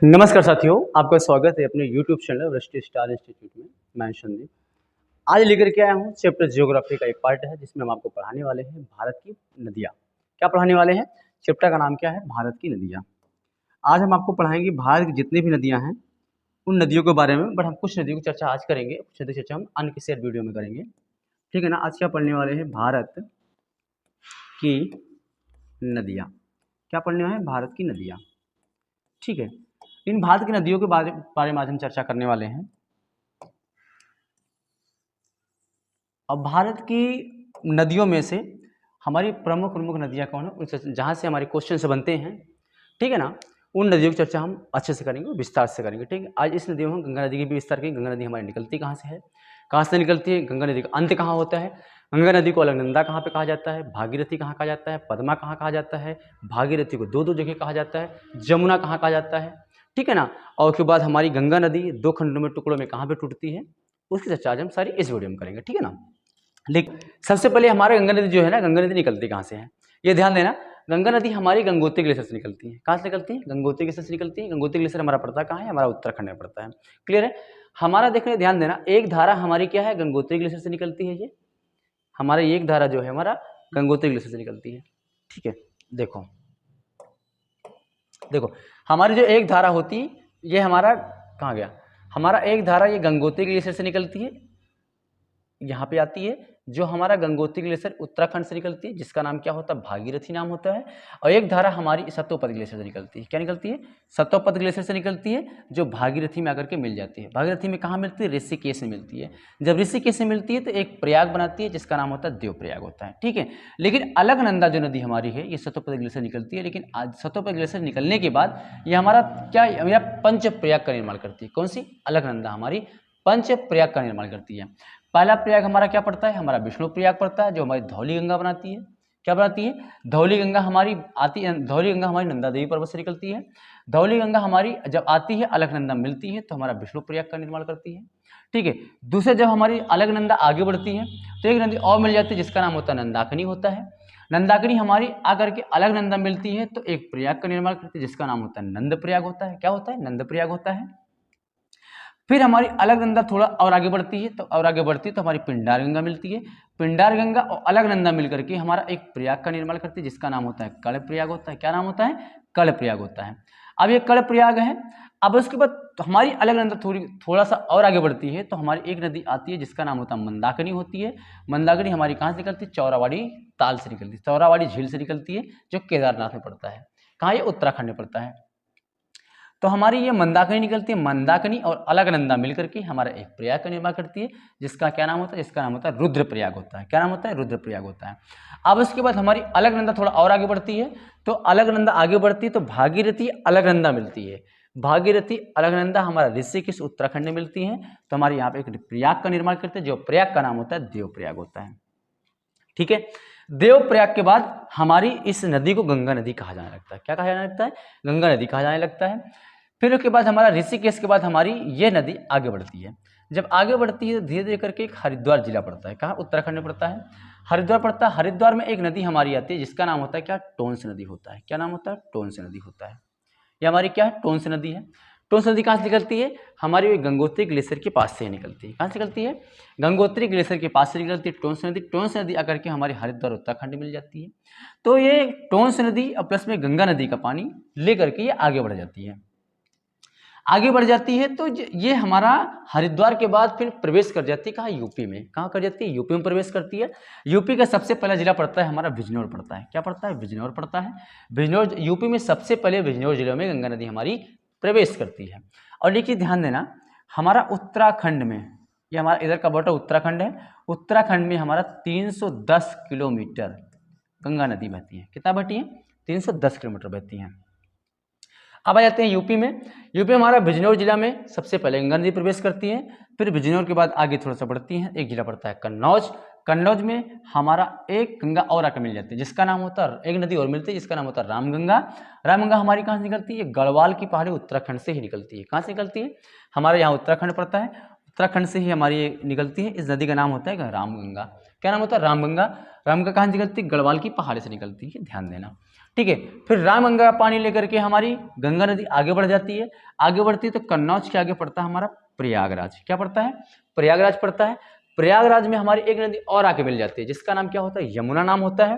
नमस्कार साथियों, आपका स्वागत है अपने YouTube चैनल वृष्टि स्टार इंस्टीट्यूट में। मैं संदीप आज लेकर के आया हूँ चैप्टर ज्योग्राफी का एक पार्ट है जिसमें हम आपको पढ़ाने वाले हैं भारत की नदियाँ। क्या पढ़ाने वाले हैं? चैप्टर का नाम क्या है? भारत की नदियाँ। आज हम आपको पढ़ाएंगे भारत की जितनी भी नदियाँ हैं उन नदियों के बारे में, बट हम कुछ नदियों की चर्चा आज करेंगे, कुछ नदियों की चर्चा हम अन्य किसी वीडियो में करेंगे। ठीक है ना। आज क्या पढ़ने वाले हैं? भारत की नदियाँ। क्या पढ़ने वाले हैं? भारत की नदियाँ। ठीक है। इन भारत की नदियों के बारे में आज हम चर्चा करने वाले हैं। अब भारत की नदियों में से हमारी प्रमुख प्रमुख नदियाँ कौन है, जहाँ से हमारे क्वेश्चन से बनते हैं, ठीक है ना। उन नदियों की चर्चा हम अच्छे से करेंगे, विस्तार से करेंगे। ठीक है। आज इस नदियों में गंगा नदी की भी विस्तार करेंगे। गंगा नदी हमारी निकलती कहाँ से है, कहाँ से निकलती है, गंगा नदी का अंत कहाँ होता है, गंगा नदी को अलकनंदा कहाँ पे कहा जाता है, भागीरथी कहाँ कहा जाता है, पद्मा कहाँ कहा जाता है, भागीरथी को दो दो जगह कहा जाता है, जमुना कहाँ कहा जाता है, ठीक है ना। और उसके बाद हमारी गंगा नदी दो खंडों में, टुकड़ों में कहाँ पे टूटती है, उसकी चर्चा आज हम सारी इस वीडियो में करेंगे। ठीक है ना। लेकिन सबसे पहले हमारा गंगा नदी जो है ना, गंगा नदी निकलती कहाँ से है, ये ध्यान देना। गंगा नदी हमारी गंगोत्री ग्लेशियर से निकलती है। कहाँ से निकलती है? गंगोत्री ग्लेशियर से निकलती है। गंगोत्री ग्लेशियर हमारा पड़ता कहाँ है? हमारा उत्तराखंड में पड़ता है। क्लियर है। हमारा देखने ध्यान देना, एक धारा हमारी क्या है? गंगोत्री ग्लेशियर से निकलती है। ये हमारा एक धारा जो है हमारा गंगोत्री ग्लेशियर से निकलती है। ठीक है। देखो देखो हमारी जो एक धारा होती है, ये हमारा कहाँ गया, हमारा एक धारा ये गंगोत्री ग्लेशियर से निकलती है, यहाँ पे आती है। जो हमारा गंगोत्री ग्लेशियर उत्तराखंड से निकलती है, जिसका नाम क्या होता है? भागीरथी नाम होता है। और एक धारा हमारी सतोपद ग्लेशियर से निकलती है। क्या निकलती है? सतोपद ग्लेशियर से निकलती है, जो भागीरथी में आकर के मिल जाती है। भागीरथी में कहाँ मिलती है? ऋषिकेश में मिलती है। जब ऋषिकेश में मिलती है तो एक प्रयाग बनाती है, जिसका नाम होता है देवप्रयाग होता है। ठीक है। लेकिन अलकनंदा जो नदी हमारी है, ये सतोपद ग्लेशियर निकलती है। लेकिन आज सतोपद ग्लेशियर निकलने के बाद ये हमारा क्या, मेरा पंच प्रयाग का निर्माण करती है। कौन सी? अलकनंदा हमारी पंच प्रयाग का निर्माण करती है। पहला प्रयाग हमारा क्या पड़ता है? हमारा विष्णु प्रयाग पड़ता है, जो हमारी धौली गंगा बनाती है। क्या बनाती है? धौली गंगा हमारी आती है। धौली गंगा हमारी नंदा देवी पर्वत से निकलती है। धौली गंगा हमारी जब आती है, अलकनंदा मिलती है, तो हमारा विष्णु प्रयाग का निर्माण करती है। ठीक है। दूसरे जब हमारी अलकनंदा आगे बढ़ती है तो एक नदी और मिल जाती है, जिसका नाम होता है नंदाकिनी होता है। नंदाकिनी हमारी आकर के अलकनंदा मिलती है तो एक प्रयाग का निर्माण करती है, जिसका नाम होता है नंद प्रयाग होता है। क्या होता है? नंद प्रयाग होता है। फिर हमारी अलकनंदा थोड़ा और आगे बढ़ती है, तो और आगे बढ़ती है तो हमारी पिंडार गंगा मिलती है। पिंडार गंगा और अलकनंदा मिलकर के हमारा एक प्रयाग का निर्माण करती है, जिसका नाम होता है कड़ प्रयाग होता है। क्या नाम होता है? कड़ प्रयाग होता है। अब ये कड़ प्रयाग है। अब उसके बाद तो हमारी अलकनंदा थोड़ा सा और आगे बढ़ती है तो हमारी एक नदी आती है, जिसका नाम होता है मंदाकिनी होती है। मंदाकिनी हमारी कहाँ से निकलती है? चौरावाड़ी ताल से निकलती है, चौरावाड़ी झील से निकलती है, जो केदारनाथ में पड़ता है। कहाँ? ये उत्तराखंड में पड़ता है। तो हमारी ये मंदाकिनी निकलती है। मंदाकिनी और अलकनंदा मिलकर के हमारा एक प्रयाग का निर्माण करती है, जिसका क्या नाम होता है? जिसका नाम होता है रुद्रप्रयाग होता है। क्या नाम होता है? रुद्रप्रयाग होता है। अब उसके बाद हमारी अलकनंदा थोड़ा और आगे बढ़ती है, तो अलकनंदा आगे बढ़ती है तो भागीरथी अलकनंदा मिलती है। भागीरथी अलकनंदा हमारा ऋषिकेश उत्तराखंड में मिलती है, तो हमारे यहाँ पे एक प्रयाग का निर्माण करते हैं, जो प्रयाग का नाम होता है देवप्रयाग होता है। ठीक है। देवप्रयाग के बाद हमारी इस नदी को गंगा नदी कहा जाने लगता है। क्या कहा जाने लगता है? गंगा नदी कहा जाने लगता है। फिर उसके बाद हमारा ऋषिकेश के बाद हमारी ये नदी आगे बढ़ती है। जब आगे बढ़ती है तो धीरे धीरे करके एक हरिद्वार जिला पड़ता है। कहाँ? उत्तराखंड में पड़ता है। हरिद्वार पड़ता है। हरिद्वार में एक नदी हमारी आती है, जिसका नाम होता है क्या? टोंस नदी होता है। क्या नाम होता है? टोंस नदी होता है। ये हमारी क्या है? टोंस नदी है। टोंस नदी कहाँ से निकलती है? हमारी गंगोत्री ग्लेशियर के पास से निकलती है। कहाँ से निकलती है? गंगोत्री ग्लेशियर के पास से निकलती है टोंस नदी। टोंस नदी आकर के हमारे हरिद्वार उत्तराखंड मिल जाती है। तो ये टोंस नदी और प्लस में गंगा नदी का पानी लेकर के ये आगे बढ़ जाती है। आगे बढ़ जाती है तो ये हमारा हरिद्वार के बाद फिर प्रवेश कर जाती है। कहाँ? यूपी में। कहाँ कर जाती है? यूपी में प्रवेश करती है। यूपी का सबसे पहला जिला पड़ता है हमारा बिजनौर पड़ता है। क्या पड़ता है? बिजनौर पड़ता है। बिजनौर यूपी में सबसे पहले बिजनौर जिले में गंगा नदी हमारी प्रवेश करती है। और देखिए ध्यान देना, हमारा उत्तराखंड में, ये हमारा इधर का बॉर्डर उत्तराखंड है। उत्तराखंड में हमारा 310 किलोमीटर गंगा नदी बहती है। कितना बहती है? 310 किलोमीटर बहती है। अब आ जाते हैं यूपी में। यूपी हमारा बिजनौर जिला में सबसे पहले गंगा नदी प्रवेश करती है। फिर बिजनौर के बाद आगे थोड़ा सा बढ़ती है, एक जिला पड़ता है कन्नौज। कन्नौज में हमारा एक गंगा और आकर मिल जाती है, जिसका नाम होता है, एक नदी और मिलती है जिसका नाम होता है रामगंगा। रामगंगा हमारी कहाँ से निकलती है? गढ़वाल की पहाड़ी उत्तराखंड से ही निकलती है। कहाँ से निकलती है? हमारे यहाँ उत्तराखंड पड़ता है, उत्तराखंड से ही हमारी ये निकलती है। इस नदी का नाम होता है रामगंगा। क्या नाम होता है? रामगंगा। रामगंगा कहाँ से निकलती है? गढ़वाल की पहाड़ी से निकलती है। ध्यान देना। ठीक है। फिर रामगंगा का पानी लेकर के हमारी गंगा नदी आगे बढ़ जाती है। आगे बढ़ती है तो कन्नौज के आगे पड़ता है हमारा प्रयागराज। क्या पड़ता है? प्रयागराज पड़ता है। प्रयागराज में हमारी एक नदी और आके मिल जाती है जिसका नाम क्या होता है? यमुना नाम होता है।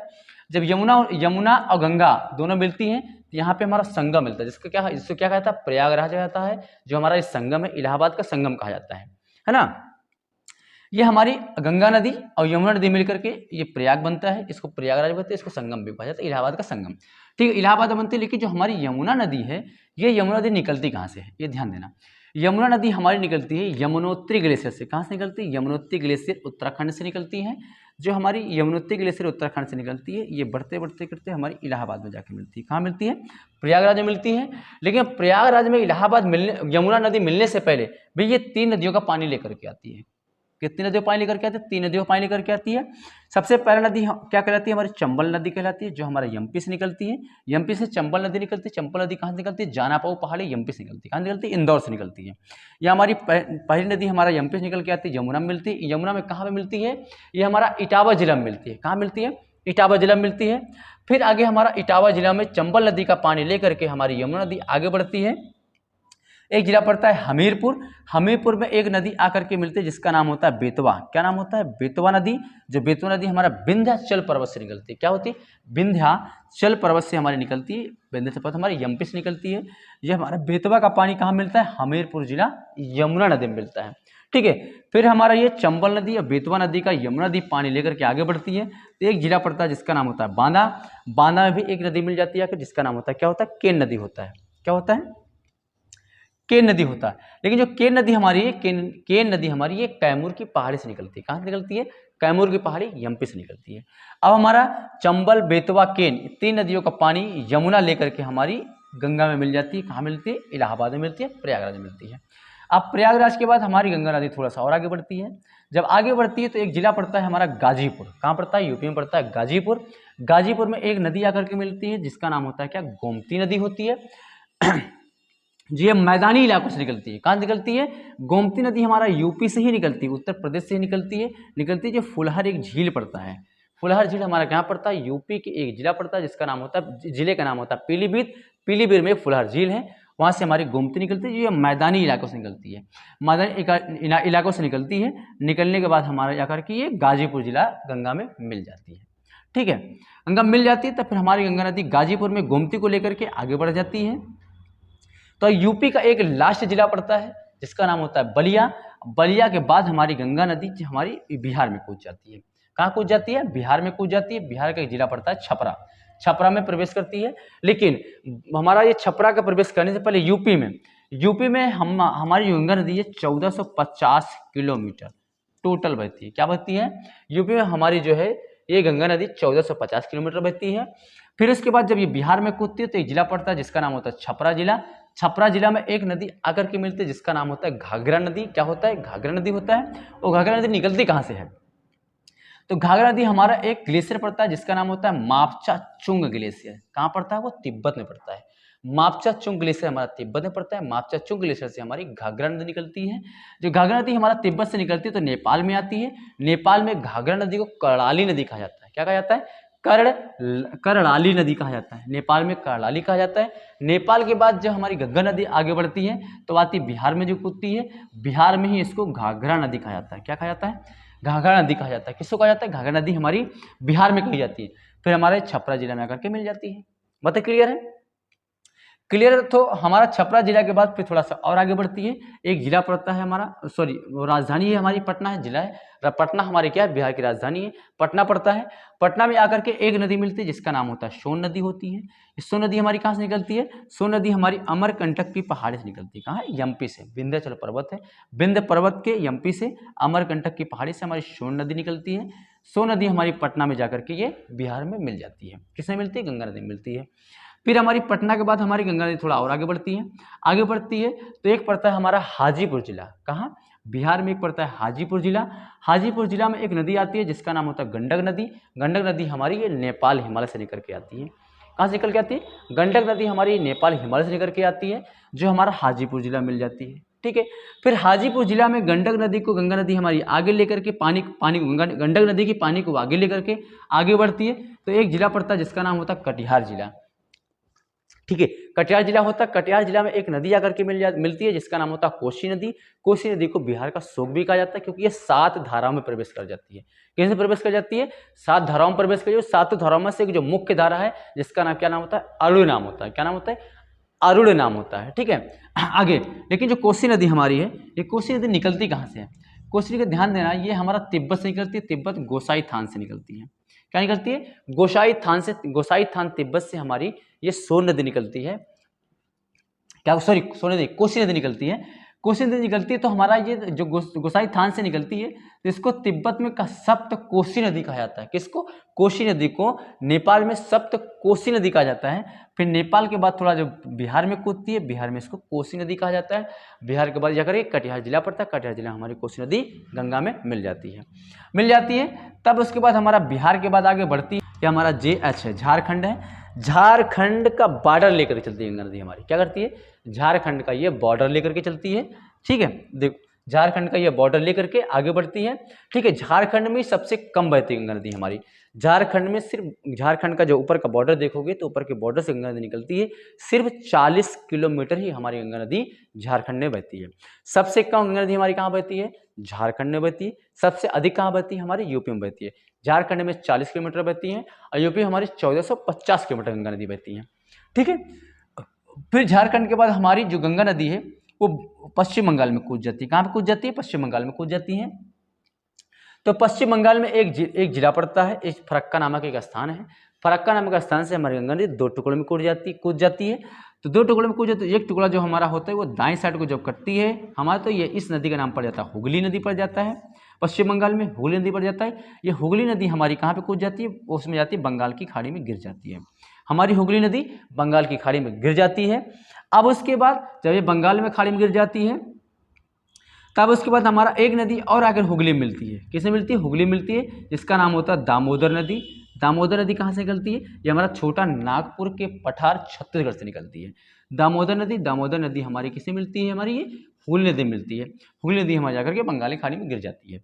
जब यमुना और गंगा दोनों मिलती हैं तो यहाँ पे हमारा संगम मिलता है, जिसको क्या कहता है? प्रयागराज कहता है। जो हमारा इस संगम है, इलाहाबाद का संगम कहा जाता है ना। ये हमारी गंगा नदी और यमुना नदी मिलकर के ये प्रयाग बनता है, इसको प्रयागराज बोलते हैं, इसको संगम भी कहा जाता है, इलाहाबाद का संगम। ठीक है, इलाहाबाद बनती है। लेकिन जो हमारी यमुना नदी है, ये यमुना नदी निकलती कहाँ से है? ये ध्यान देना। यमुना नदी हमारी निकलती है यमुनोत्री ग्लेशियर से। कहाँ से निकलती है? यमुनोत्री ग्लेशियर उत्तराखंड से निकलती है। जो हमारी यमुनोत्री ग्लेशियर उत्तराखंड से निकलती है, ये बढ़ते बढ़ते करते हमारी इलाहाबाद में जाके मिलती है। कहाँ मिलती है? प्रयागराज में मिलती है। लेकिन प्रयागराज में यमुना नदी मिलने से पहले भी ये 3 नदियों का पानी लेकर के आती है। कितनी नदियों पानी लेकर के आती है? 3 नदियों पानी लेकर के आती है। सबसे पहला नदी क्या कहलाती है? हमारी चंबल नदी कहलाती है, जो हमारा एमपी से निकलती है। एमपी से चंबल नदी निकलती है। चंबल नदी कहाँ से निकलती है? जानापाऊ पहाड़ी एमपी से निकलती है। कहाँ निकलती है? इंदौर से निकलती है। यह हमारी पहली नदी हमारा एमपी से निकल के आती है, यमुना में मिलती है। यमुना में कहाँ पे मिलती है? ये हमारा इटावा जिला में मिलती है। कहाँ मिलती है? इटावा जिला में मिलती है। फिर आगे हमारा इटावा जिला में चंबल नदी का पानी लेकर के हमारी यमुना नदी आगे बढ़ती है। एक जिला पड़ता है हमीरपुर। हमीरपुर में एक नदी आकर के मिलती है जिसका नाम होता है बेतवा। क्या नाम होता है? बेतवा नदी। जो बेतवा नदी हमारा विंध्याचल पर्वत से निकलती है। क्या होती है? विंध्याचल पर्वत से हमारी निकलती है। विंध्याचल पर्वत हमारी एमपी से निकलती है। यह हमारा बेतवा का पानी कहाँ मिलता है? हमीरपुर जिला यमुना नदी में मिलता है। ठीक है। फिर हमारा ये चंबल नदी और बेतवा नदी का यमुना नदी पानी लेकर के आगे बढ़ती है तो एक जिला पड़ता है जिसका नाम होता है बांदा। बांदा में भी एक नदी मिल जाती है जिसका नाम होता है, क्या होता है? केन नदी होता है। क्या होता है? केन नदी होता है। लेकिन जो केन नदी हमारी केन नदी हमारी ये कैमूर की पहाड़ी से निकलती है। कहाँ से निकलती है? कैमूर की पहाड़ी एमपी से निकलती है। अब हमारा चंबल, बेतवा, केन 3 नदियों का पानी यमुना लेकर के हमारी गंगा में मिल जाती है। कहाँ मिलती है? इलाहाबाद में मिलती है, प्रयागराज में मिलती है। अब प्रयागराज के बाद हमारी गंगा नदी थोड़ा सा और आगे बढ़ती है। जब आगे बढ़ती है तो एक जिला पड़ता है हमारा गाजीपुर। कहाँ पड़ता है? यूपी में पड़ता है गाजीपुर। गाजीपुर में एक नदी आकर के मिलती है जिसका नाम होता है क्या? गोमती नदी होती है। जी, मैदानी इलाकों से निकलती है। कहाँ निकलती है? गोमती नदी हमारा यूपी से ही निकलती है, उत्तर प्रदेश से ही निकलती है। जो फुलहर एक झील पड़ता है। फुलहर झील हमारा कहाँ पड़ता है? यूपी के एक जिला पड़ता है जिसका नाम होता है, जिले का नाम होता है पीलीभीत। पीलीभीत में फुलहर झील है, वहाँ से हमारी गोमती निकलती है। जो मैदानी इलाकों से निकलती है, मैदानी इलाकों से निकलती है। निकलने के बाद हमारा जाकर के ये गाजीपुर जिला गंगा में मिल जाती है। ठीक है, गंगा मिल जाती है तो फिर हमारी गंगा नदी गाजीपुर में गोमती को लेकर के आगे बढ़ जाती है। तो यूपी का एक लास्ट जिला पड़ता है जिसका नाम होता है बलिया। बलिया के बाद हमारी गंगा नदी हमारी बिहार में कूद जाती है। कहाँ कूद जाती है? बिहार में कूद जाती है। बिहार का एक जिला पड़ता है छपरा। छपरा में प्रवेश करती है। लेकिन हमारा ये छपरा का प्रवेश करने से पहले यूपी में हमारी गंगा नदी है 1450 किलोमीटर टोटल बहती है। क्या बहती है? यूपी में हमारी जो है ये गंगा नदी 1450 किलोमीटर बहती है। फिर उसके बाद जब ये बिहार में कूदती है तो एक जिला पड़ता है जिसका नाम होता है छपरा जिला। छपरा जिला में एक नदी आकर के मिलती है जिसका नाम होता है घाघरा नदी। क्या होता है? घाघरा नदी होता है। और घाघरा नदी निकलती कहाँ से है? तो घाघरा नदी हमारा एक ग्लेशियर पड़ता है जिसका नाम होता है मापचा चुंग ग्लेशियर। कहाँ पड़ता है? वो तिब्बत में पड़ता है। मापचा चुंग ग्लेशियर हमारा तिब्बत में पड़ता है। मापचा चुंग ग्लेशियर से हमारी घाघरा नदी निकलती है। जो घाघरा नदी हमारा तिब्बत से निकलती है तो नेपाल में आती है। नेपाल में घाघरा नदी को करड़ाली नदी कहा जाता है। क्या कहा जाता है? करड़ाली नदी कहा जाता है। नेपाल में करड़ाली कहा जाता है। नेपाल के बाद जब हमारी गंगा नदी आगे बढ़ती है तो आती बिहार में जो कूदती है, बिहार में ही इसको घाघरा नदी कहा जाता है। क्या कहा जाता है? घाघरा नदी कहा जाता है। किसको कहा जाता है? घाघरा नदी हमारी बिहार में कही जाती है। फिर हमारे छपरा जिला में आकर के मिल जाती है। बात क्लियर है? क्लियर। तो हमारा छपरा जिला के बाद फिर थोड़ा सा और आगे बढ़ती है। एक जिला पड़ता है हमारा, राजधानी है हमारी पटना है, जिला है पटना हमारी क्या है? बिहार की राजधानी है, पटना पड़ता है। पटना में आकर के एक नदी मिलती है जिसका नाम होता है सोन नदी होती है। सोन नदी हमारी कहाँ से निकलती है? सोन नदी हमारी अमरकंटक की पहाड़ी से निकलती है। कहाँ है? एमपी से। विंध्याचल पर्वत है, विंध्य पर्वत के एमपी से अमरकंटक की पहाड़ी से हमारी सोन नदी निकलती है। सोन नदी हमारी पटना में जाकर के ये बिहार में मिल जाती है। किसमें मिलती है? गंगा नदी में मिलती है। फिर हमारी पटना के बाद हमारी गंगा नदी थोड़ा और आगे बढ़ती है तो एक पड़ता है हमारा हाजीपुर जिला। कहाँ? बिहार में एक पड़ता है हाजीपुर जिला। हाजीपुर जिला में एक नदी आती है जिसका नाम होता है गंडक नदी। गंडक नदी हमारी ये नेपाल हिमालय से निकल के आती है। कहाँ से निकल के आती है? गंडक नदी हमारी नेपाल हिमालय से निकल के आती है, जो हमारा हाजीपुर जिला मिल जाती है। ठीक है। फिर हाजीपुर जिला में गंडक नदी को गंगा नदी हमारी आगे लेकर के गंडक नदी की पानी को आगे लेकर के आगे बढ़ती है तो एक जिला पड़ता है जिसका नाम होता है कटिहार जिला। ठीक है। कटिहार जिला होता है, कटिहार जिला में एक नदी आकर के मिलती है जिसका नाम होता है कोसी नदी। कोसी नदी को बिहार का शोक भी कहा जाता है क्योंकि ये 7 धाराओं में प्रवेश कर जाती है। कैसे प्रवेश कर जाती है? 7 धाराओं में प्रवेश कर जाती है। 7 धाराओं में से एक जो मुख्य धारा है जिसका नाम क्या नाम होता है? अरुण नाम होता है। क्या नाम होता है? अरुण नाम होता है। ठीक है, आगे लेकिन जो कोसी नदी हमारी है, ये कोसी नदी निकलती कहाँ से है? कोसी नदी ध्यान देना, ये हमारा तिब्बत से निकलती है, तिब्बत गोसाई थान से निकलती है। क्या निकलती है? गोसाई थान से, गोसाई थान तिब्बत से हमारी ये सोन नदी निकलती है। क्या, सॉरी सोन नदी, कोसी नदी निकलती है। कोसी नदी निकलती है तो हमारा ये जो गोसाई थान से निकलती है तो इसको तिब्बत में सप्त कोसी नदी कहा जाता है। किसको? कोसी नदी को नेपाल में सप्त कोसी नदी कहा जाता है। फिर नेपाल के बाद थोड़ा जो बिहार में कूदती है, बिहार में इसको कोसी नदी कहा जाता है। बिहार के बाद जाकर कटिहार जिला पड़ता है, कटिहार जिला हमारी कोसी नदी गंगा में मिल जाती है। तब उसके बाद हमारा बिहार के बाद आगे बढ़ती है, ये हमारा JH है, झारखंड है। झारखंड का बॉर्डर लेकर चलती है गंगा नदी हमारी। क्या करती है? झारखंड का ये बॉर्डर लेकर के चलती है। ठीक है, देखो झारखंड का ये बॉर्डर लेकर के आगे बढ़ती है। ठीक है, झारखंड में सबसे कम बहती है गंगा नदी हमारी। झारखंड में सिर्फ, झारखंड का जो ऊपर का बॉर्डर देखोगे तो ऊपर के बॉर्डर से गंगा नदी निकलती है। सिर्फ 40 किलोमीटर ही हमारी गंगा नदी झारखंड में बहती है। सबसे कम गंगा नदी हमारी कहाँ बहती है? झारखंड में बहती है। सबसे अधिक कहाँ बहती है? हमारी यूपी में बहती है। झारखंड में 40 किलोमीटर बहती है और यूपी हमारी 1450 किलोमीटर गंगा नदी बहती है। ठीक है, फिर झारखंड के बाद हमारी जो गंगा नदी है वो पश्चिम बंगाल में कूद जाती है। कहाँ पे कूद जाती है? पश्चिम बंगाल में कूद जाती है। तो पश्चिम बंगाल में एक जिला पड़ता है, एक फरक्का नामक एक स्थान है। फरक्का नामक स्थान से हमारी गंगा नदी 2 टुकड़ों में कूद जाती है। तो 2 टुकड़ों में कूद जाती है। एक टुकड़ा जो हमारा होता है वो दाएं साइड को जब कटती है हमारा, तो ये इस नदी का नाम पड़ जाता है हुगली नदी पड़ जाता है। पश्चिम बंगाल में हुगली नदी पड़ जाता है। ये हुगली नदी हमारी कहाँ पे कूद जाती है? उसमें जाती है बंगाल की खाड़ी में गिर जाती है। हमारी हुगली नदी बंगाल की खाड़ी में गिर जाती है। अब उसके बाद जब ये बंगाल में खाड़ी में गिर जाती है तब उसके बाद हमारा एक नदी और आकर हुगली मिलती है। किसमें मिलती है? हुगली मिलती है, जिसका नाम होता है दामोदर नदी। दामोदर नदी कहाँ से निकलती है? ये हमारा छोटा नागपुर के पठार छत्तीसगढ़ से निकलती है। दामोदर नदी हमारी किससे मिलती है? हमारी ये हुगली नदी मिलती है। हुगली नदी हमारी जाकर के बंगाली खाड़ी में गिर जाती है।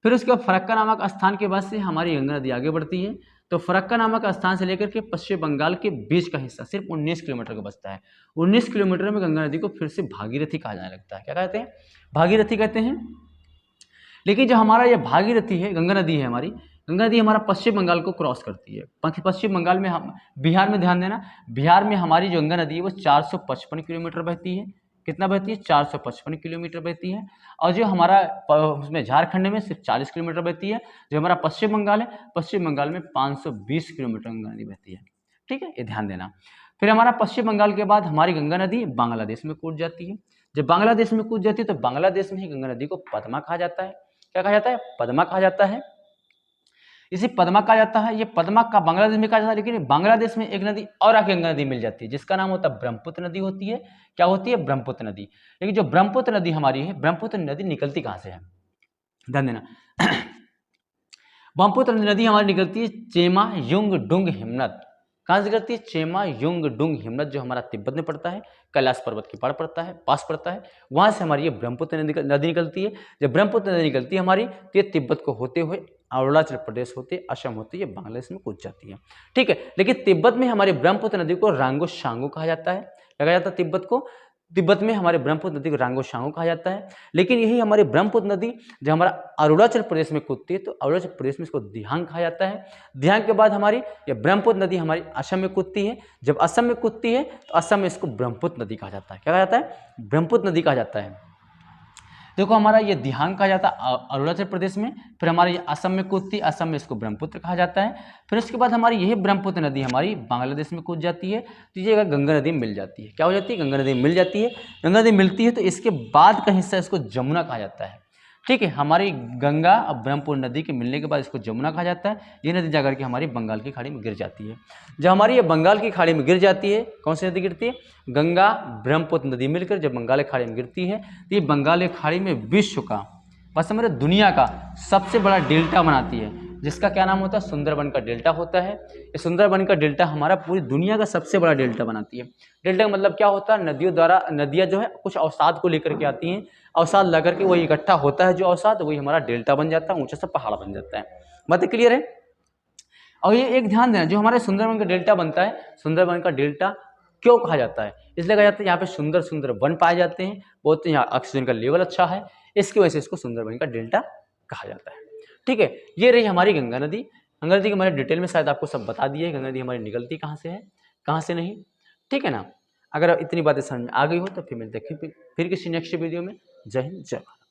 फिर उसके बाद फरक्का नामक स्थान के बाद से हमारी गंगा नदी आगे बढ़ती है। तो फरक्का नामक स्थान से लेकर के पश्चिम बंगाल के बीच का हिस्सा सिर्फ 19 किलोमीटर का बचता है। 19 किलोमीटर में गंगा नदी को फिर से भागीरथी कहा जाने लगता है। क्या कहते हैं? भागीरथी कहते हैं। लेकिन जो हमारा ये भागीरथी है, गंगा नदी है हमारी, गंगा नदी हमारा पश्चिम बंगाल को क्रॉस करती है। पश्चिम बंगाल में हम, बिहार में ध्यान देना, बिहार में हमारी जो गंगा नदी है वो 455 किलोमीटर बहती है। कितना बहती है? 455 किलोमीटर बहती है। और जो हमारा उसमें झारखंड में सिर्फ 40 किलोमीटर बहती है। जो हमारा पश्चिम बंगाल है, पश्चिम बंगाल में 520 किलोमीटर गंगा नदी बहती है। ठीक है, ये ध्यान देना। फिर हमारा पश्चिम बंगाल के बाद हमारी गंगा नदी बांग्लादेश में कूद जाती है। जब बांग्लादेश में कूद जाती है तो बांग्लादेश में ही गंगा नदी को पद्मा कहा जाता है। क्या कहा जाता है? पद्मा कहा जाता है। इसी पद्मा कहा जाता है। ये पद्मा का बांग्लादेश में कहा जाता है, लेकिन बांग्लादेश में एक नदी और आके गंगा नदी मिल जाती है जिसका नाम होता है ब्रह्मपुत्र नदी होती है। क्या होती है? ब्रह्मपुत्र नदी। लेकिन जो ब्रह्मपुत्र नदी हमारी है, ब्रह्मपुत्र नदी निकलती कहाँ से है? ध्यान देना। ब्रह्मपुत्र नदी हमारी निकलती है चेमा युंग डुंग हिमनत। कहाँ से निकलती है? चेमा युंग डुंग हिमनत, जो हमारा तिब्बत में पड़ता है, कैलाश पर्वत के पास पड़ता है। वहाँ से हमारी ये ब्रह्मपुत्र नदी निकलती है। जब ब्रह्मपुत्र नदी निकलती है हमारी तो ये तिब्बत को होते हुए अरुणाचल प्रदेश होते, असम होते, ये बांग्लादेश में कूद जाती है। ठीक है, लेकिन तिब्बत में हमारे ब्रह्मपुत्र नदी को रांगो शांगो कहा जाता है। क्या कहा जाता है? तिब्बत में हमारे ब्रह्मपुत्र नदी को रांगो शांगो कहा जाता है। लेकिन यही हमारी ब्रह्मपुत्र नदी जब हमारा अरुणाचल प्रदेश में कूदती है तो अरुणाचल प्रदेश में इसको दिहांग कहा जाता है। दिहांग के बाद हमारी ये ब्रह्मपुत्र नदी हमारी असम में कूदती है। जब असम में कूदती है तो असम में इसको ब्रह्मपुत्र नदी कहा जाता है। क्या कहा जाता है? ब्रह्मपुत्र नदी कहा जाता है। देखो हमारा ये दिहांग कहा जाता है अरुणाचल प्रदेश में, फिर हमारे ये असम में कूदती है, असम में इसको ब्रह्मपुत्र कहा जाता है। फिर उसके बाद हमारी यही ब्रह्मपुत्र नदी हमारी बांग्लादेश में कूद जाती है तो ये गंगा नदी मिल जाती है। क्या हो जाती है? गंगा नदी मिल जाती है। गंगा नदी मिलती है तो इसके बाद का हिस्सा इसको जमुना कहा जाता है। ठीक है, हमारी गंगा और ब्रह्मपुत्र नदी के मिलने के बाद इसको जमुना कहा जाता है। ये नदी जाकर के हमारी बंगाल की खाड़ी में गिर जाती है। जब हमारी ये बंगाल की खाड़ी में गिर जाती है, कौन सी नदी गिरती है? गंगा ब्रह्मपुत्र नदी मिलकर जब बंगाल की खाड़ी में गिरती है तो ये बंगाल की खाड़ी में विश्व का, बस हमारे दुनिया का सबसे बड़ा डेल्टा बनाती है, जिसका क्या नाम होता है? सुंदरबन का डेल्टा होता है। ये सुंदरबन का डेल्टा हमारा पूरी दुनिया का सबसे बड़ा डेल्टा बनाती है। डेल्टा का मतलब क्या होता है? नदियाँ जो है कुछ अवसाद को लेकर के आती हैं, अवसाद ला करके वही इकट्ठा होता है, जो अवसाद वही हमारा डेल्टा बन जाता है, ऊंचा सा पहाड़ बन जाता है। बातें क्लियर है? और ये एक ध्यान देना, जो हमारे सुंदरबन का डेल्टा बनता है, सुंदरबन का डेल्टा क्यों कहा जाता है? इसलिए कहा जाता है यहाँ पे सुंदर सुंदर वन पाए जाते हैं, बोलते हैं यहाँ ऑक्सीजन का लेवल अच्छा है, इसकी वजह से इसको सुंदरबन का डेल्टा कहा जाता है। ठीक है, ये रही हमारी गंगा नदी। गंगा नदी के हमारे डिटेल में शायद आपको सब बता दिए, गंगा नदी हमारी निकलती कहाँ से है, कहाँ से नहीं। ठीक है ना, अगर इतनी बातें समझ में आ गई हो तो फिर मिलते हैं फिर किसी नेक्स्ट वीडियो में। जय हिंद, जय भारत।